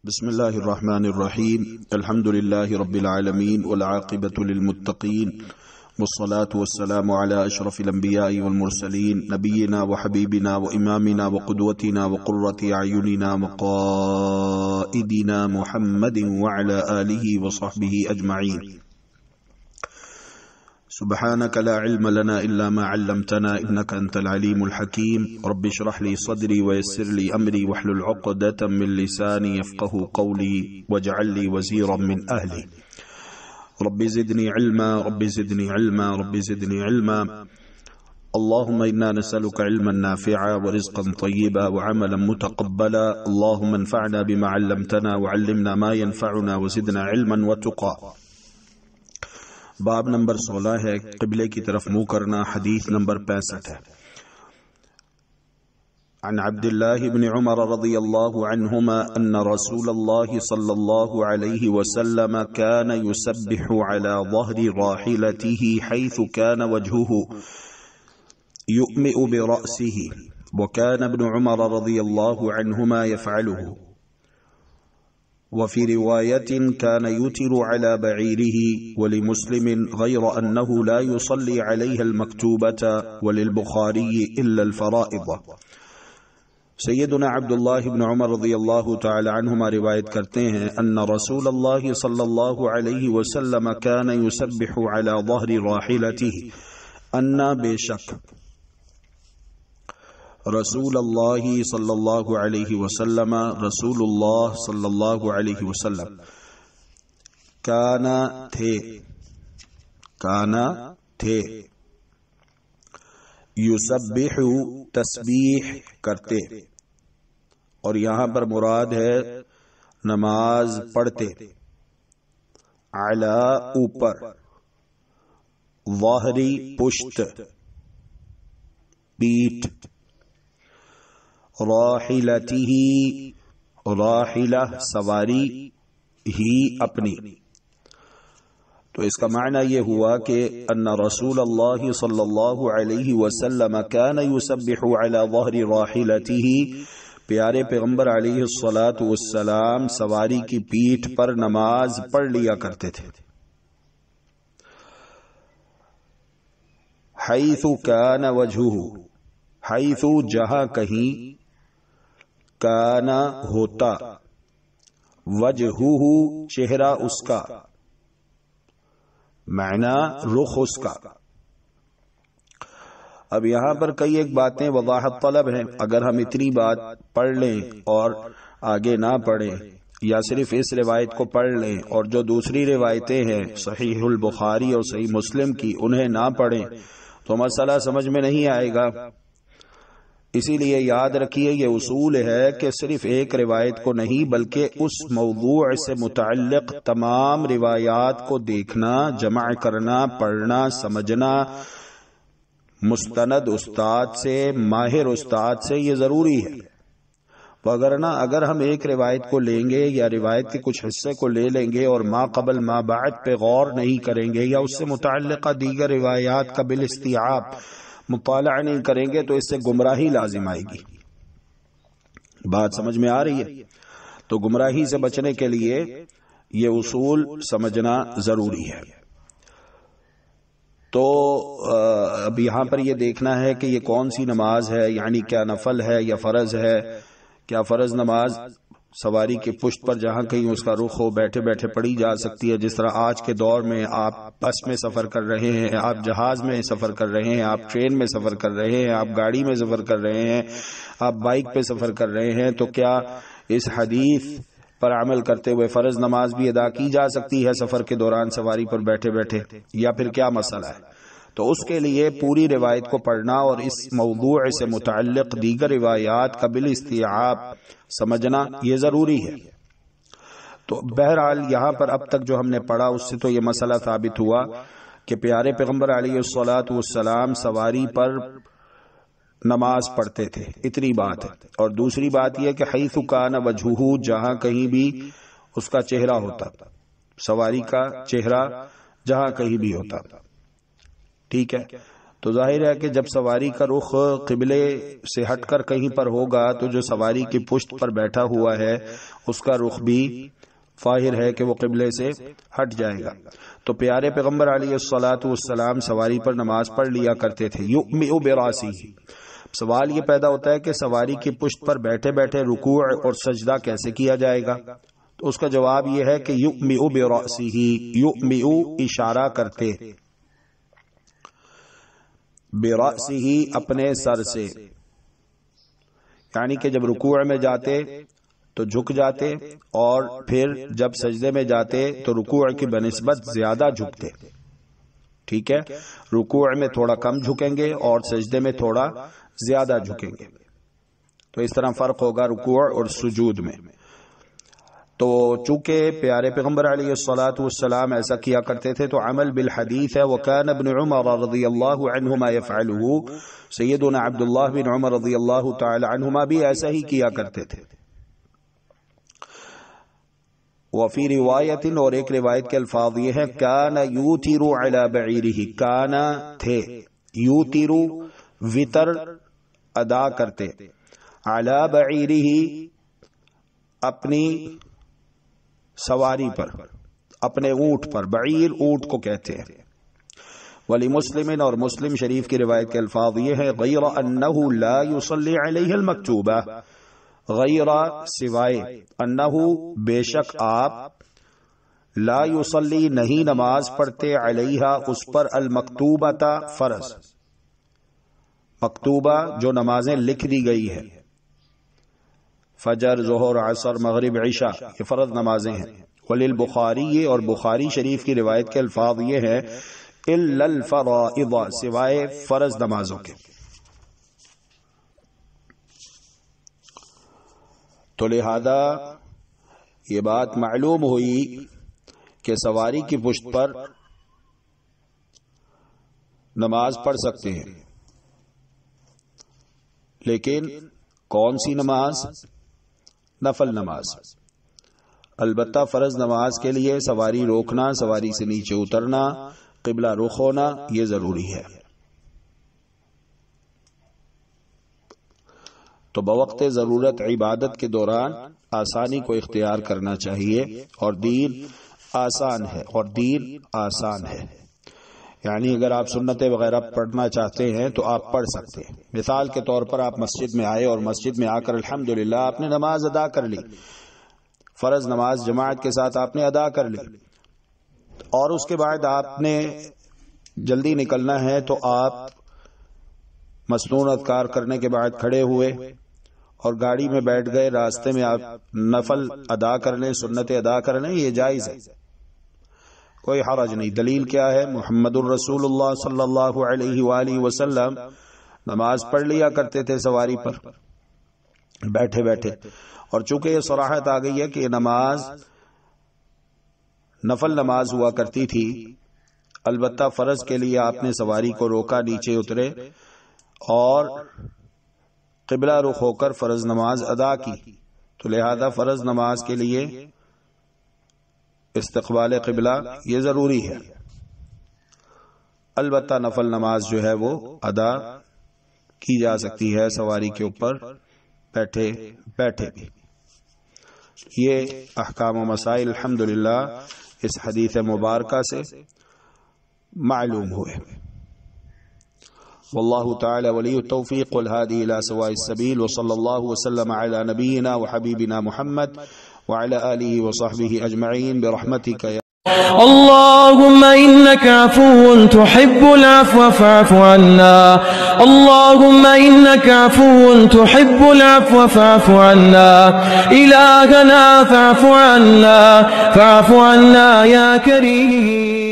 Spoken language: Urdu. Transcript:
بسم الله الرحمن الرحيم. الحمد لله رب العالمين والعاقبة للمتقين والصلاة والسلام على أشرف الأنبياء والمرسلين نبينا وحبيبنا وإمامنا وقدوتنا وقرة أعيننا وقائدنا محمد وعلى آله وصحبه أجمعين. سبحانك لا علم لنا إلا ما علمتنا إنك أنت العليم الحكيم. رب اشرح لي صدري ويسر لي أمري واحلل عقدة من لساني يفقه قولي واجعل لي وزيرا من أهلي. رب زدني علما رب زدني علما رب زدني علما. اللهم إنا نسألك علما نافعا ورزقا طيبا وعملا متقبلا. اللهم انفعنا بما علمتنا وعلمنا ما ينفعنا وزدنا علما وتقى. باب نمبر 16 ہے قبلے کی طرف منہ کرنا. حدیث نمبر 65 ہے. عن عبد الله بن عمر رضي الله عنهما أن رسول الله صلى الله عليه وسلم كان يسبح على ظهر راحلته حيث كان وجهه يؤمئ برأسه، وكان ابن عمر رضي الله عنهما يفعله. وفي رواية كان يتر على بعيره. ولمسلم غير أنه لا يصلي عليها المكتوبة، وللبخاري إلا الفرائض. سیدنا عبداللہ بن عمر رضی اللہ تعالی عنہما روایت کرتے ہیں ان رسول اللہ صلی اللہ علیہ وسلم كان يسبح على ظهر راحلته، ان بے شک رسول اللہ صلی اللہ علیہ وسلم رسول اللہ صلی اللہ علیہ وسلم کانا تھے یسبح تسبیح کرتے، اور یہاں پر مراد ہے نماز پڑھتے. علی اوپر، ظاہری پشت پیٹھ، راحلتہ راحلہ سواری ہی اپنی. تو اس کا معنی یہ ہوا کہ ان رسول اللہ صلی اللہ علیہ وسلم كان يسبح على ظهر راحلته، پیارے پیغمبر علیہ الصلاۃ والسلام سواری کی پیٹھ پر نماز پڑھ لیا کرتے تھے. حیث کان وجہہ، حیث جہاں کہیں، کان ہوتا، وجہہ چہرہ اس کا، معنی رخ اس کا. اب یہاں پر کئی ایک باتیں وضاحت طلب ہیں. اگر ہم اتنی بات پڑھ لیں اور آگے نہ پڑھیں، یا صرف اس روایت کو پڑھ لیں اور جو دوسری روایتیں ہیں صحیح البخاری اور صحیح مسلم کی انہیں نہ پڑھیں تو مسئلہ سمجھ میں نہیں آئے گا. اسی لیے یاد رکھیے یہ اصول ہے کہ صرف ایک روایت کو نہیں بلکہ اس موضوع سے متعلق تمام روایات کو دیکھنا، جمع کرنا، پڑھنا، سمجھنا، مستند استاد سے، ماہر استاد سے، یہ ضروری ہے. وگرنہ اگر ہم ایک روایت کو لیں گے یا روایت کے کچھ حصے کو لے لیں گے اور ما قبل ما بعد پہ غور نہیں کریں گے یا اس سے متعلقہ دیگر روایات کا بالاستیعاب مطالعہ نہیں کریں گے تو اس سے گمراہی لازم آئے گی. بات سمجھ میں آ رہی ہے؟ تو گمراہی سے بچنے کے لیے یہ اصول سمجھنا ضروری ہے. تو اب یہاں پر یہ دیکھنا ہے کہ یہ کون سی نماز ہے، یعنی کیا نفل ہے یا فرض ہے. کیا فرض نماز سواری کے پشت پر جہاں کہیں اس کا رخ ہو بیٹھے بیٹھے پڑھی جا سکتی ہے، جس طرح آج کے دور میں آپ بس میں سفر کر رہے ہیں، آپ جہاز میں سفر کر رہے ہیں، آپ ٹرین میں سفر کر رہے ہیں، آپ گاڑی میں سفر کر رہے ہیں، آپ بائک پہ سفر کر رہے ہیں. تو کیا اس حدیث پر عمل کرتے ہوئے فرض نماز بھی ادا کی جا سکتی ہے سفر کے دوران سواری پر بیٹھے بیٹھے، یا پھر کیا مسئلہ ہے؟ تو اس کے لیے پوری روایت کو پڑھنا اور اس موضوع سے متعلق دیگر روایات کا بالاستیعاب سمجھنا یہ ضروری ہے. تو بہرحال یہاں پر اب تک جو ہم نے پڑھا اس سے تو یہ مسئلہ ثابت ہوا کہ پیارے پیغمبر علیہ الصلوۃ والسلام سواری پر نماز پڑھتے تھے. اتنی بات ہے. اور دوسری بات یہ کہ حیث کان وجہہ، جہاں کہیں بھی اس کا چہرہ ہوتا، سواری کا چہرہ جہاں کہیں بھی ہوتا. ٹھیک ہے. تو ظاہر ہے کہ جب سواری کا رخ قبلے سے ہٹ کر کہیں پر ہوگا تو جو سواری کی پشت پر بیٹھا ہوا ہے اس کا رخ بھی ظاہر ہے کہ وہ قبلے سے ہٹ جائے گا۔ تو پیارے پیغمبر علیہ الصلوۃ والسلام سواری پر نماز پڑھ لیا کرتے تھے۔ یؤمئ براسہ، سوال یہ پیدا ہوتا ہے کہ سواری کی پشت پر بیٹھے بیٹھے رکوع اور سجدہ کیسے کیا جائے گا؟ تو اس کا جواب یہ ہے کہ یؤمئ براسہ، یؤمئ اشارہ کرتے، براسہ اپنے سر سے، یعنی کہ جب رکوع میں جاتے تو جھک جاتے اور پھر جب سجدے میں جاتے تو رکوع کی بنسبت زیادہ جھکتے، ٹھیک ہے، رکوع میں تھوڑا کم جھکیں گے اور سجدے میں تھوڑا زیادہ جھکیں گے، تو اس طرح فرق ہوگا رکوع اور سجود میں۔ تو چونکہ پیارے پیغمبر علیہ الصلوۃ والسلام ایسا کیا کرتے تھے تو عمل بالحدیث ہے۔ وکان ابن عمر رضی اللہ عنہما یفعلہ، سیدنا عبداللہ بن عمر رضی اللہ تعالی عنہما بھی ایسا ہی کیا کرتے تھے۔ وفی روایت، اور ایک روایت کے الفاظ یہ ہیں، کان یوتر علی بعیرہ، کان تھے، یوتر وطر ادا کرتے، علی بعیرہ اپنی سواری پر، اپنے اونٹ پر، بعیر اونٹ کو کہتے ہیں۔ ولی مسلم، اور مسلم شریف کی روایت کے الفاظ یہ ہے، غیر انہ لا یصلی علیہ المکتوبہ، غیر سوائے، انہ بے شک آپ، لا یصلی نہیں نماز پڑھتے، علیہا اس پر، المکتوبۃ فرض، مکتوبہ جو نمازیں لکھ دی گئی ہے، فجر، ظہر، عصر، مغرب، عشاء، یہ فرض نمازیں ہیں۔ وللبخاری، اور بخاری شریف کی روایت کے الفاظ یہ ہے، الا الفرائض، سوائے فرض نمازوں کے۔ تو لہذا یہ بات معلوم ہوئی کہ سواری کی پشت پر نماز پڑھ سکتے ہیں، لیکن کون سی نماز؟ نفل نماز۔ البتہ فرض نماز کے لیے سواری روکنا، سواری سے نیچے اترنا، قبلہ رخ ہونا، یہ ضروری ہے۔ تو بوقت ضرورت عبادت کے دوران آسانی کو اختیار کرنا چاہیے، اور دین آسان ہے، اور دین آسان ہے، یعنی اگر آپ سنتیں وغیرہ پڑھنا چاہتے ہیں تو آپ پڑھ سکتے ہیں۔ مثال کے طور پر آپ مسجد میں آئے اور مسجد میں آ کر الحمدللہ آپ نے نماز ادا کر لی، فرض نماز جماعت کے ساتھ آپ نے ادا کر لی، اور اس کے بعد آپ نے جلدی نکلنا ہے تو آپ مسنون اذکار کرنے کے بعد کھڑے ہوئے اور گاڑی میں بیٹھ گئے، راستے میں آپ نفل ادا کر لیں، سنتیں ادا کر لیں، یہ جائز ہے، کوئی حرج نہیں۔ دلیل کیا ہے؟ محمد الرسول اللہ صلی اللہ علیہ وآلہ وسلم نماز پڑھ لیا کرتے تھے سواری پر بیٹھے بیٹھے، اور چونکہ یہ صراحت آ گئی ہے کہ یہ نماز نفل نماز ہوا کرتی تھی، البتہ فرض کے لیے آپ نے سواری کو روکا، نیچے اترے اور قبلہ رخ ہو کر فرض نماز ادا کی، تو لہذا فرض نماز کے لیے استقبال قبلہ یہ ضروری ہے۔ البتہ نفل نماز جو ہے وہ ادا کی جا سکتی ہے سواری کے اوپر بیٹھے بیٹھے بھی۔ یہ احکام و مسائل الحمدللہ اس حدیث مبارکہ سے معلوم ہوئے۔ واللہ تعالی ولی التوفیق والہادی الى سواء السبیل، وصلی اللہ وسلم علی نبینا وحبیبنا محمد وعلى آله وصحبه أجمعين برحمتك يا اللهم إنك عفو تحب العفو فاعف عنا، اللهم إنك عفو تحب العفو فاعف عنا، إلهنا فاعف عنا، فاعف عنا يا كريم.